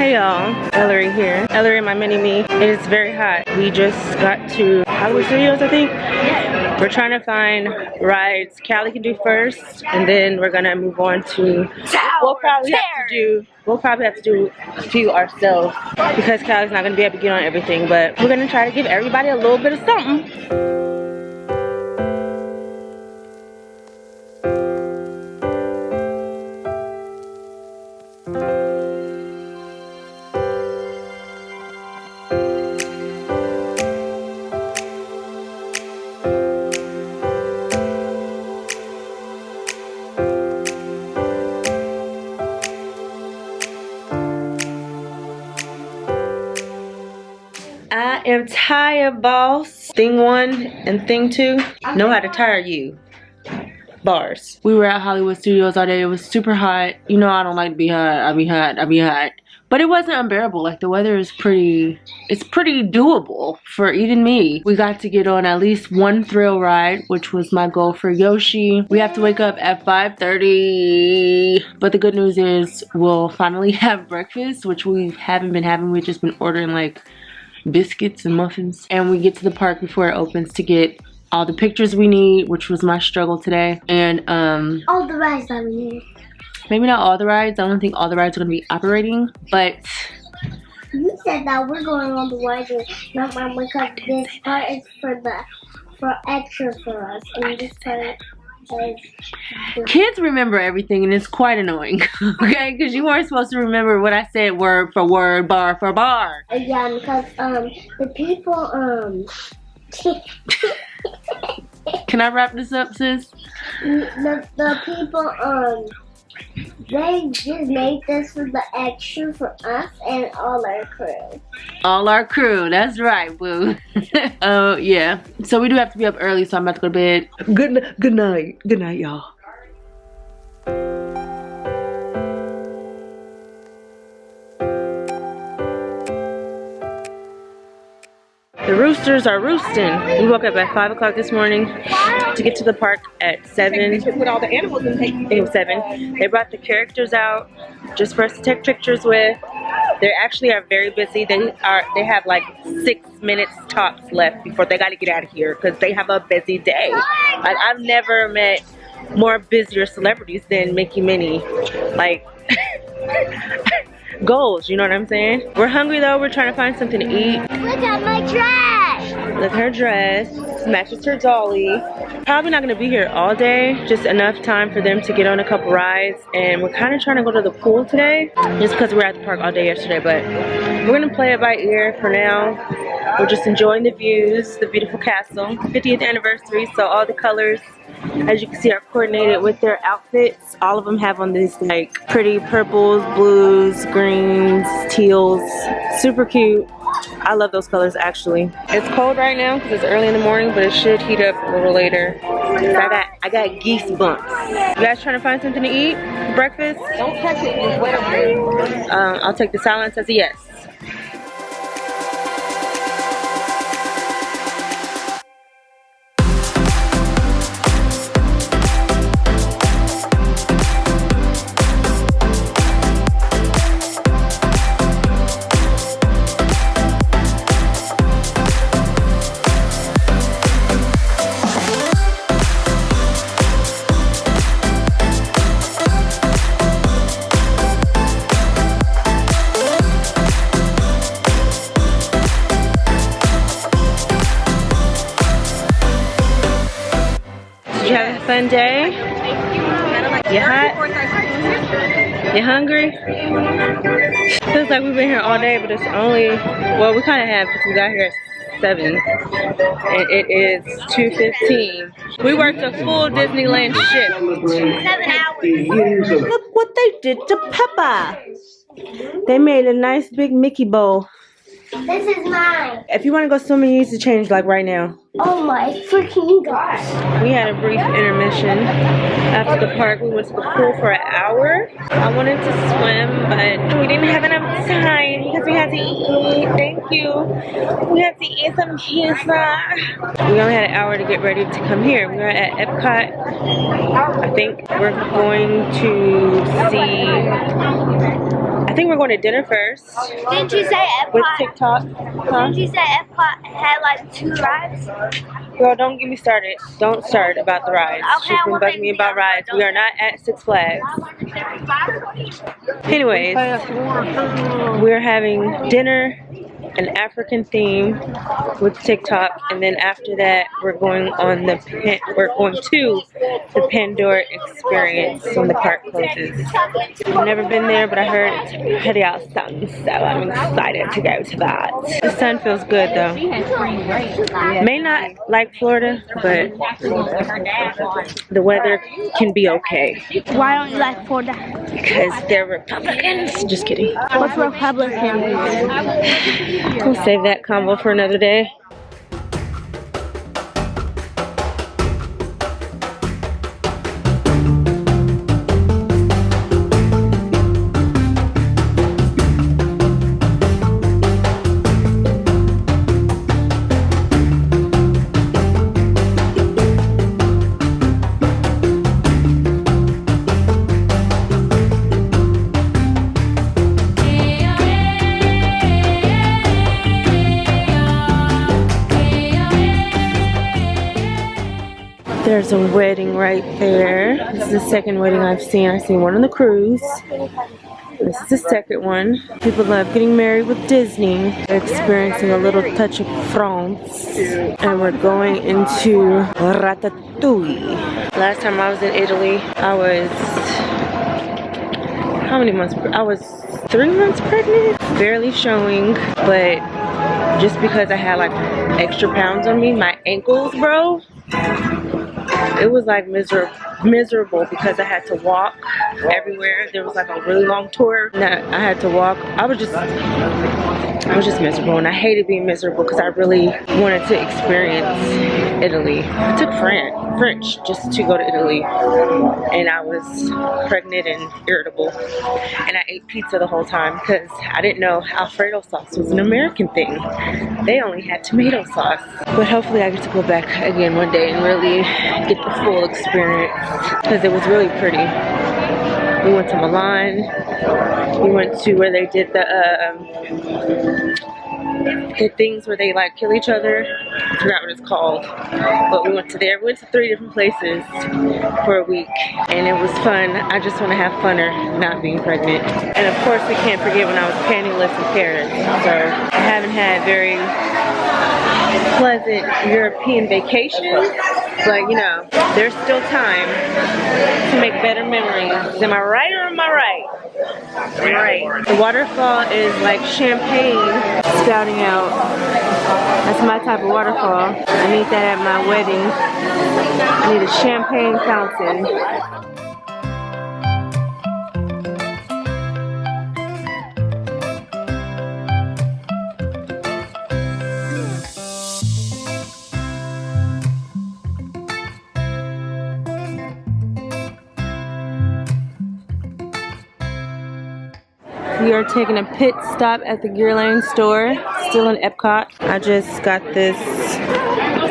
Hey y'all, Ellarie here. Ellarie and my mini-me. It is very hot. We just got to Hollywood Studios, I think. We're trying to find rides Callie can do first, and then we're gonna move on to. We'll probably have to do a few ourselves because Callie's not gonna be able to get on everything. But we're gonna try to give everybody a little bit of something. I am tired, boss. Thing 1 and thing 2 know how to tire you. Bars. We were at Hollywood Studios all day. It was super hot. You know I don't like to be hot. I be hot. But it wasn't unbearable. Like the weather is it's pretty doable for even me. We got to get on at least one thrill ride, which was my goal for Yoshi. We have to wake up at 5:30. But the good news is we'll finally have breakfast, which we haven't been having. We've just been ordering like biscuits and muffins, and we get to the park before it opens to get all the pictures we need, which was my struggle today, and all the rides that we need. Maybe not all the rides. I don't think all the rides are gonna be operating, but you said that we're going on the rides and not mine, because this part is for extra for us, and this part kids remember everything, and it's quite annoying. Okay, because you weren't supposed to remember what I said word for word, bar for bar. Yeah, because the people Can I wrap this up, sis? The people they just made this for the extra for us and all our crew. All our crew, that's right, boo. Oh yeah. So we do have to be up early, so I'm about to go to bed. Good night. Good night, y'all. The roosters are roosting. We woke up at 5 o'clock this morning to get to the park at 7. With all the animals and take It was 7. They brought the characters out just for us to take pictures with. They actually are very busy. They have like 6 minutes tops left before they got to get out of here because they have a busy day. Like I've never met more busier celebrities than Mickey Minnie. Like goals, you know what I'm saying? We're hungry though. We're trying to find something to eat. Look at my dress! Look at her dress. Matches her dolly. Probably not going to be here all day. Just enough time for them to get on a couple rides. And we're kind of trying to go to the pool today. Just because we were at the park all day yesterday. But we're going to play it by ear for now. We're just enjoying the views. The beautiful castle. 50th anniversary. So all the colors, as you can see, are coordinated with their outfits. All of them have on these like pretty purples, blues, greens, teals. Super cute. I love those colors actually. It's cold right now because it's early in the morning, but it should heat up a little later. I got geese bumps. You guys trying to find something to eat for breakfast? Don't touch it. It's wet. I'll take the silence as a yes. You have a fun day? You hot? You hungry? Feels like we've been here all day, but it's only, well, we kind of have because we got here at 7 and it is 2:15. We worked a full Disneyland shift. 7 hours. Look what they did to Peppa. They made a nice big Mickey bowl. This is mine. If you want to go swimming, you need to change like right now. Oh my freaking gosh. We had a brief intermission after the park. We went to the pool for an hour. I wanted to swim, but we didn't have enough time because we had to eat. Thank you. We had to eat some pizza. We only had an hour to get ready to come here. We were at Epcot. I think we're going to see I think we're going to dinner first. Didn't you say With Epcot? TikTok. Huh? Didn't you say Epcot had like 2 rides? Girl, don't get me started. Don't start about the rides. Okay, She's been bugging me about rides. We are not at Six Flags. Anyways, we're having dinner, an African theme with TikTok, and then after that we're going on the to the Pandora experience when the park closes. I've never been there, but I heard it's pretty awesome, so I'm excited to go to that. The sun feels good though. May not like Florida, but the weather can be okay. Why don't you like Florida? Because they're Republicans. Just kidding. What's Republican? We'll save that combo for another day. There's a wedding right there. This is the second wedding I've seen. I've seen one on the cruise. This is the second one. People love getting married with Disney. They're experiencing a little touch of France. And we're going into Ratatouille. Last time I was in Italy, I was, how many months? I was 3 months pregnant. Barely showing, but just because I had like extra pounds on me, my ankles, bro. It was like miserable because I had to walk everywhere. There was like a really long tour that I had to walk. I was just miserable, and I hated being miserable because I really wanted to experience Italy. I took French just to go to Italy, and I was pregnant and irritable, and I ate pizza the whole time because I didn't know Alfredo sauce was an American thing. They only had tomato sauce. But hopefully I get to go back again one day and really get the full experience because it was really pretty. We went to Milan. We went to where they did the things where they like kill each other. I forgot what it's called. But we went to there. We went to 3 different places for a week, and it was fun. I just want to have funner not being pregnant. And of course we can't forget when I was pantyless in Paris. So I haven't had very pleasant European vacations, but you know, there's still time to make better memories. Am I right or am I right? I'm right. The waterfall is like champagne spouting out. That's my type of waterfall. I need that at my wedding. I need a champagne fountain. We are taking a pit stop at the Guerlain store, still in Epcot. I just got this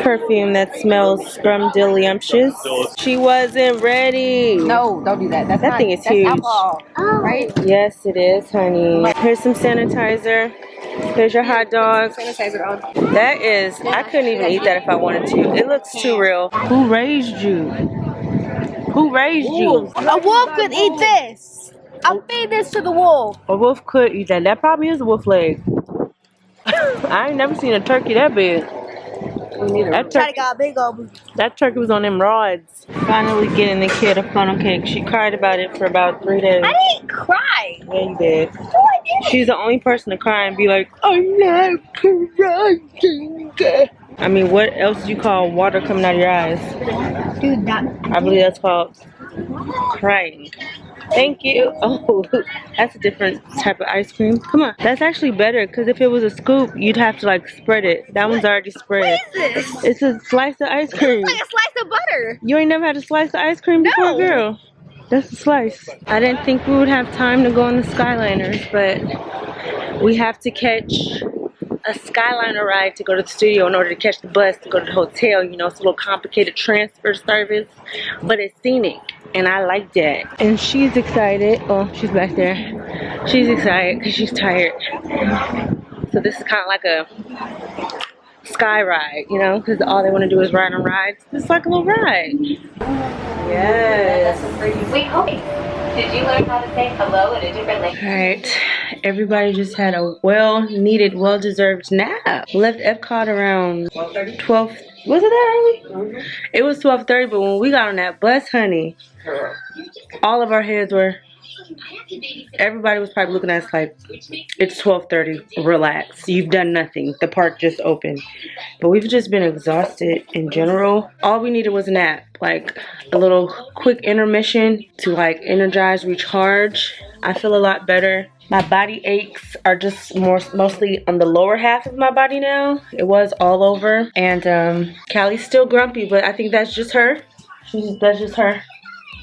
perfume that smells scrumdiddlyumptious. She wasn't ready. No, don't do that. That thing is huge. Alcohol, right? Yes, it is, honey. Here's some sanitizer. Here's your hot dog. Sanitizer on. That is, I couldn't even eat that if I wanted to. It looks too real. Who raised you? Who raised you? A wolf could eat this. I'll feed this to the wolf. A wolf could eat that. That probably is a wolf leg. I ain't never seen a turkey that big. That turkey was on them rods. Finally getting the kid a funnel cake. She cried about it for about 3 days. I didn't cry. Yeah, you did. No, I didn't. She's the only person to cry and be like, I'm not crying. I mean, what else do you call water coming out of your eyes? Dude, I believe that's called crying. Thank you. Oh, that's a different type of ice cream. Come on. That's actually better because if it was a scoop, you'd have to like spread it. That one's already spread. What is this? It's a slice of ice cream. It's like a slice of butter. You ain't never had a slice of ice cream before, No. girl? That's a slice. I didn't think we would have time to go on the Skyliners, but we have to catch a Skyliner ride to go to the studio in order to catch the bus to go to the hotel. You know, it's a little complicated transfer service, but it's scenic, and I like that. And she's excited. Oh, she's back there. She's excited because she's tired. So this is kind of like a sky ride, you know, because all they want to do is ride on rides. It's like a little ride. Yes. Wait, did you learn how to say hello in a different language? Alright, everybody just had a well-needed, well-deserved nap. We left Epcot around 12. Was it that early? It was 12:30, but when we got on that bus, honey, all of our heads were, everybody was probably looking at us like, it's 12:30, relax, you've done nothing, the park just opened. But we've just been exhausted in general. All we needed was a nap, like a little quick intermission to like energize, recharge. I feel a lot better. My body aches are just mostly on the lower half of my body now. It was all over, and Callie's still grumpy, but I think that's just her. That's just her.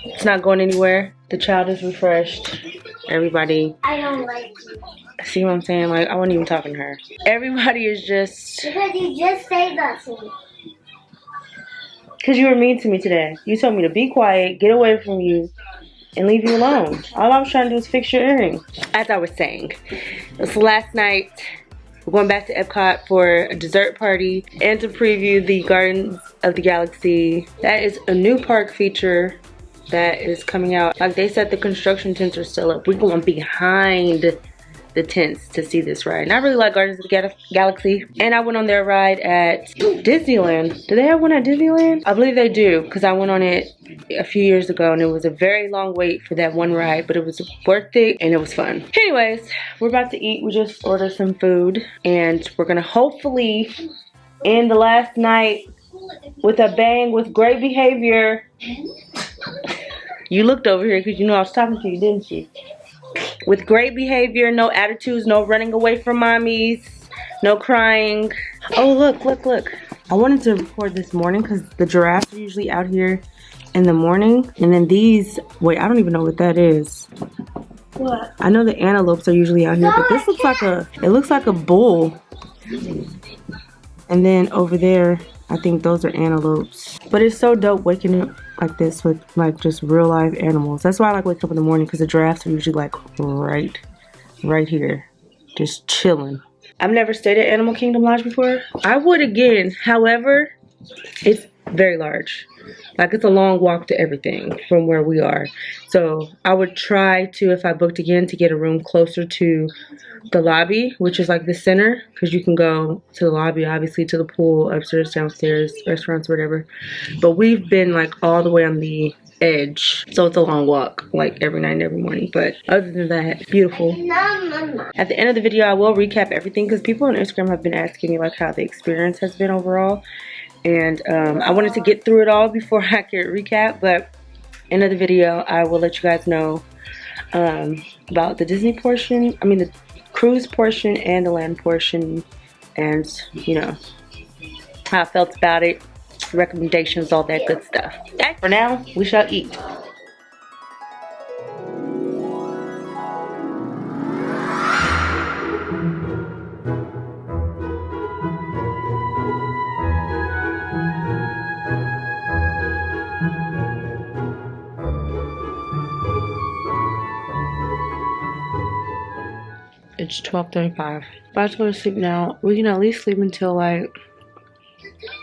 It's not going anywhere. The child is refreshed. Everybody. I don't like you. See what I'm saying? Like, I wasn't even talking to her. Everybody is just. Because you just say that to me. Because you were mean to me today. You told me to be quiet, get away from you, and leave you alone. All I was trying to do was fix your earring. As I was saying, this last night, we're going back to Epcot for a dessert party and to preview the Gardens of the Galaxy. That is a new park feature that is coming out. Like they said, the construction tents are still up. We're going behind the tents to see this ride. And I really like Gardens of the Galaxy. And I went on their ride at Disneyland. Do they have one at Disneyland? I believe they do, because I went on it a few years ago and it was a very long wait for that one ride, but it was worth it and it was fun. Anyways, we're about to eat. We just ordered some food and we're gonna hopefully end the last night with a bang, with great behavior. You looked over here because you know I was talking to you, didn't you? With great behavior, no attitudes, no running away from mommies, no crying. Oh, look, look, look. I wanted to record this morning because the giraffes are usually out here in the morning. And then these, wait, I don't even know what that is. What? I know the antelopes are usually out here, but this looks like it looks like a bull. And then over there, I think those are antelopes. But it's so dope waking up like this with like just real live animals. That's why I like wake up in the morning, because the giraffes are usually like right here, just chilling. I've never stayed at Animal Kingdom Lodge before. I would again, however, it's very large. Like it's a long walk to everything from where we are. So I would try to, if I booked again, to get a room closer to the lobby, which is like the center, because you can go to the lobby, obviously, to the pool, upstairs, downstairs, restaurants, whatever. But we've been like all the way on the edge, so it's a long walk, like every night and every morning. But other than that, beautiful. At the end of the video, I will recap everything, because people on Instagram have been asking me like how the experience has been overall. And I wanted to get through it all before I could recap, but end of the video, I will let you guys know about the Disney portion, I mean the cruise portion and the land portion, and you know, how I felt about it, recommendations, all that good stuff. Okay, for now, we shall eat. It's 12:35. About to go to sleep now. We can at least sleep until like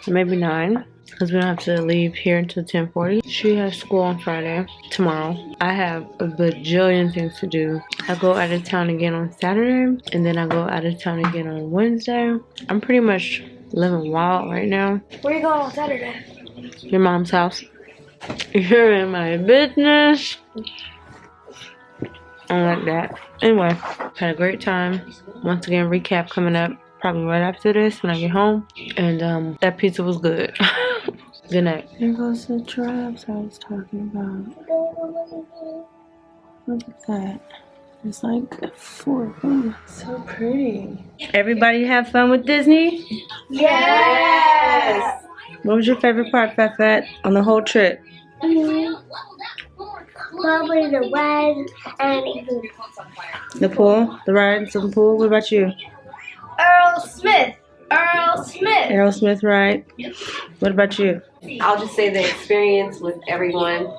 maybe 9, because we don't have to leave here until 10:40. She has school on Friday, tomorrow. I have a bajillion things to do. I go out of town again on Saturday, and then I go out of town again on Wednesday. I'm pretty much living wild right now. Where are you going on Saturday? Your mom's house. You're in my business. I don't like that. Anyway, had a great time. Once again, recap coming up probably right after this when I get home. And that pizza was good. Good night. Here goes the giraffes I was talking about. Look at that. It's like 4 of them. So pretty. Everybody have fun with Disney? Yes! What was your favorite part, Fat Fat, on the whole trip? Probably the ride and even The pool? The rides in the pool? What about you? early Earl Smith. Earl Smith. Aerosmith, right? What about you? I'll just say the experience with everyone,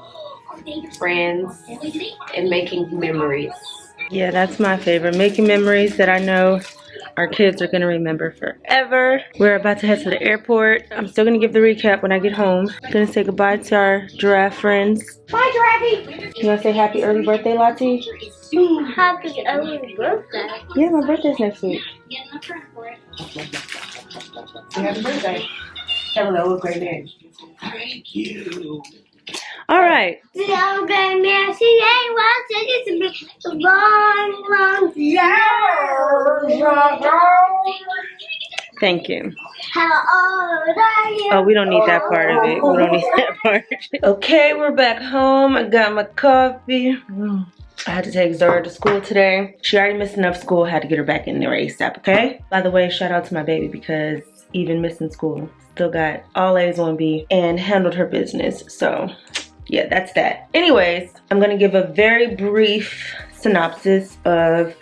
friends, and making memories. Yeah, that's my favorite. Making memories that I know our kids are going to remember forever. We're about to head to the airport. I'm still going to give the recap when I get home. I'm going to say goodbye to our giraffe friends. Bye, Giraffey. You want to say happy early birthday, Lottie? Happy early birthday. Yeah, my birthday's next week. Happy birthday. Hello, great man. All right. Thank you. How old are you? Oh, we don't need that part of it. We don't need that part. Okay, we're back home. I got my coffee. I had to take Zara to school today. She already missed enough school. I had to get her back in there ASAP, okay? By the way, shout out to my baby because even missing school, still got all A's on B and handled her business. So, yeah, that's that. Anyways, I'm gonna give a very brief synopsis of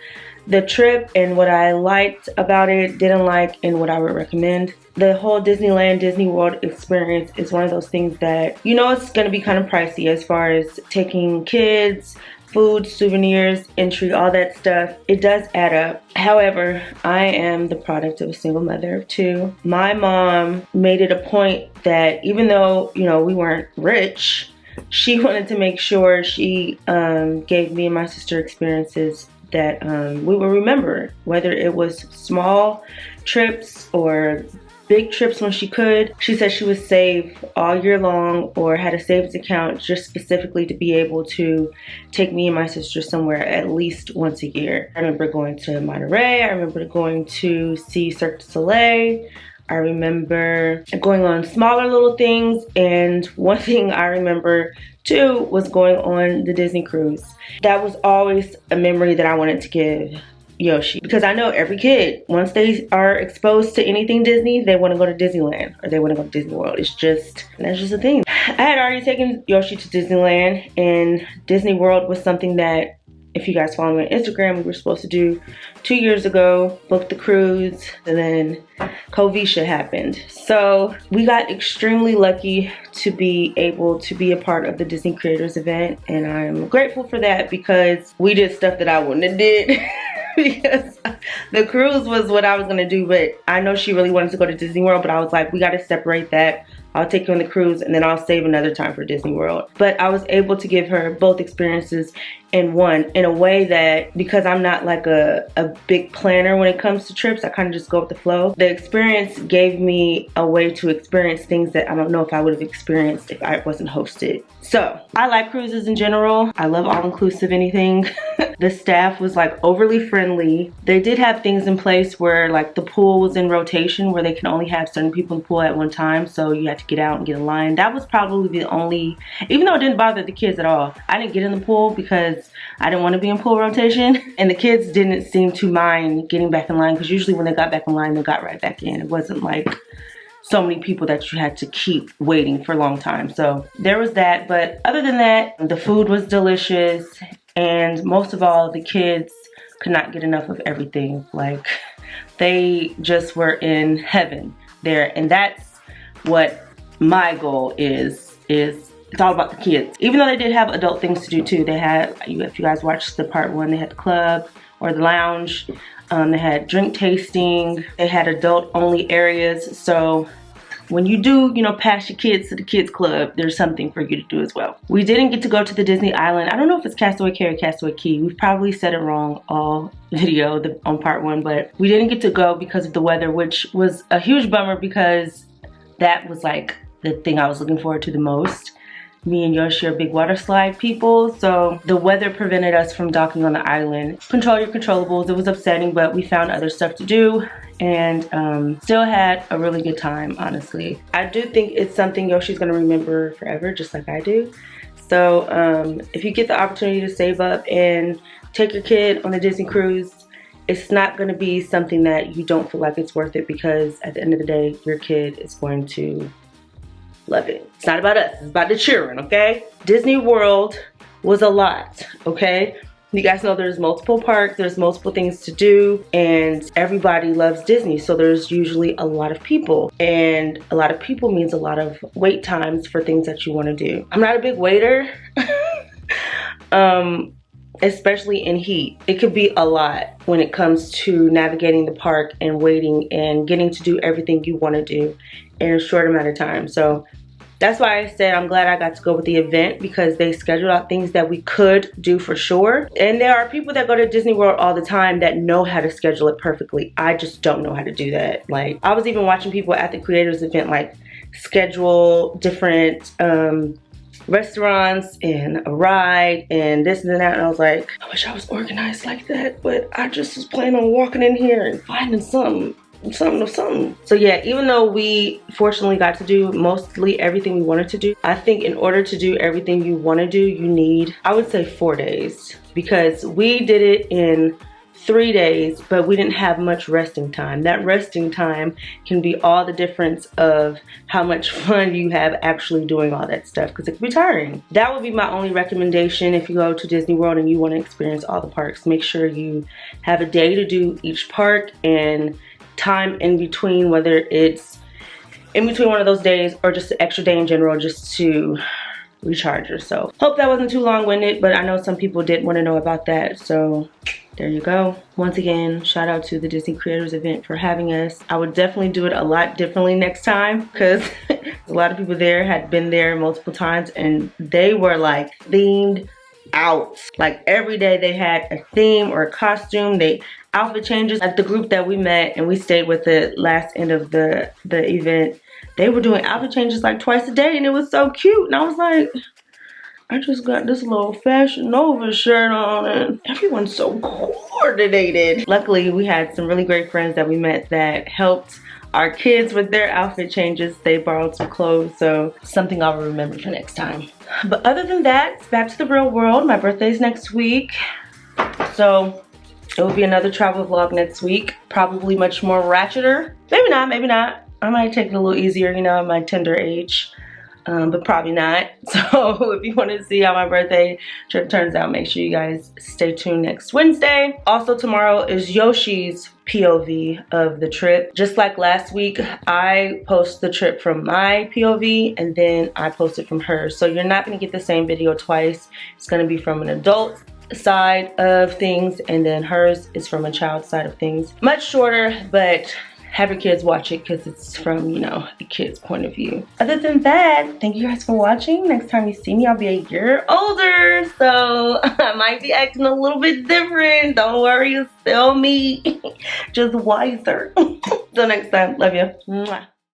the trip and what I liked about it, didn't like, and what I would recommend. The whole Disneyland, Disney World experience is one of those things that, you know, it's gonna be kind of pricey as far as taking kids, food, souvenirs, entry, all that stuff. It does add up. However, I am the product of a single mother of two. My mom made it a point that even though, you know, we weren't rich, she wanted to make sure she gave me and my sister experiences that we will remember, whether it was small trips or big trips when she could. She said she would save all year long or had a savings account just specifically to be able to take me and my sister somewhere at least once a year. I remember going to Monterey. I remember going to see Cirque du Soleil. I remember going on smaller little things, and one thing I remember too was going on the Disney cruise. That was always a memory that I wanted to give Yoshi, because I know every kid, once they are exposed to anything Disney, they want to go to Disneyland or they want to go to Disney World. It's just, that's just a thing. I had already taken Yoshi to Disneyland, and Disney World was something that, if you guys follow me on Instagram, we were supposed to do 2 years ago, booked the cruise, and then COVID happened. So we got extremely lucky to be able to be a part of the Disney Creators event, and I'm grateful for that because we did stuff that I wouldn't have did because the cruise was what I was gonna do, but I know she really wanted to go to Disney World, but I was like, we gotta separate that. I'll take you on the cruise and then I'll save another time for Disney World. But I was able to give her both experiences in one, in a way that, because I'm not like a big planner when it comes to trips, I kind of just go with the flow. The experience gave me a way to experience things that I don't know if I would have experienced if I wasn't hosted. So I like cruises in general. I love all-inclusive anything. The staff was like overly friendly. They did have things in place where like the pool was in rotation where they can only have certain people in the pool at one time, so you had to get out and get in line. That was probably the only, even though it didn't bother the kids at all, I didn't get in the pool because I didn't want to be in pool rotation, and the kids didn't seem to mind getting back in line because usually when they got back in line, they got right back in. It wasn't like so many people that you had to keep waiting for a long time. So there was that, but other than that, the food was delicious, and most of all, the kids could not get enough of everything. Like, they just were in heaven there, and that's what my goal is it's all about the kids. Even though they did have adult things to do too. They had, if you guys watched the part 1, they had the club or the lounge. They had drink tasting. They had adult only areas. So when you do, you know, pass your kids to the kids club, there's something for you to do as well. We didn't get to go to the Disney Island. I don't know if it's Castaway Cay or Castaway Key. We've probably said it wrong all video on part 1, but we didn't get to go because of the weather, which was a huge bummer because that was like the thing I was looking forward to the most. Me and Yoshi are big water slide people, so the weather prevented us from docking on the island. Control your controllables. It was upsetting, but we found other stuff to do and still had a really good time, honestly. I do think it's something Yoshi's gonna remember forever, just like I do. So if you get the opportunity to save up and take your kid on the Disney cruise, it's not gonna be something that you don't feel like it's worth it, because at the end of the day, your kid is going to love it. It's not about us, it's about the children, okay? Disney World was a lot, okay? You guys know there's multiple parks, there's multiple things to do, and everybody loves Disney, so there's usually a lot of people, and a lot of people means a lot of wait times for things that you want to do. I'm not a big waiter, especially in heat. It could be a lot when it comes to navigating the park and waiting and getting to do everything you want to do in a short amount of time. So that's why I said I'm glad I got to go with the event, because they scheduled out things that we could do for sure. And there are people that go to Disney World all the time that know how to schedule it perfectly. I just don't know how to do that. Like, I was even watching people at the creators event like schedule different restaurants and a ride and this and that, and I was like, I wish I was organized like that, but I just was planning on walking in here and finding something. So yeah, even though we fortunately got to do mostly everything we wanted to do, I think in order to do everything you want to do, you need, I would say, 4 days, because we did it in 3 days, but we didn't have much resting time. That resting time can be all the difference of how much fun you have actually doing all that stuff, because it can be tiring. That would be my only recommendation if you go to Disney World and you want to experience all the parks. Make sure you have a day to do each park and time in between, whether it's in between one of those days or just an extra day in general, just to recharge yourself. Hope that wasn't too long-winded, but I know some people did want to know about that, so there you go. Once again, shout out to the Disney Creators event for having us. I would definitely do it a lot differently next time, because a lot of people there had been there multiple times and they were like themed out. Like every day they had a theme or a costume. They outfit changes. Like the group that we met and we stayed with the last end of the event, they were doing outfit changes like twice a day, and it was so cute. And I was like, I just got this little Fashion Nova shirt on and everyone's so coordinated. Luckily, we had some really great friends that we met that helped our kids with their outfit changes. They borrowed some clothes, so something I'll remember for next time. But other than that, it's back to the real world. My birthday's next week, so it will be another travel vlog next week. Probably much more ratcheter. Maybe not, maybe not. I might take it a little easier, you know, at my tender age. But probably not. So if you want to see how my birthday trip turns out, make sure you guys stay tuned next Wednesday. Also, tomorrow is Yoshi's POV of the trip. Just like last week, I post the trip from my POV and then I post it from hers. So you're not going to get the same video twice. It's going to be from an adult side of things, and then hers is from a child side of things. Much shorter, but have your kids watch it because it's from, you know, the kid's point of view. Other than that, thank you guys for watching. Next time you see me, I'll be a year older, so I might be acting a little bit different. Don't worry, it's still me, just wiser. Till next time, love you. Mwah.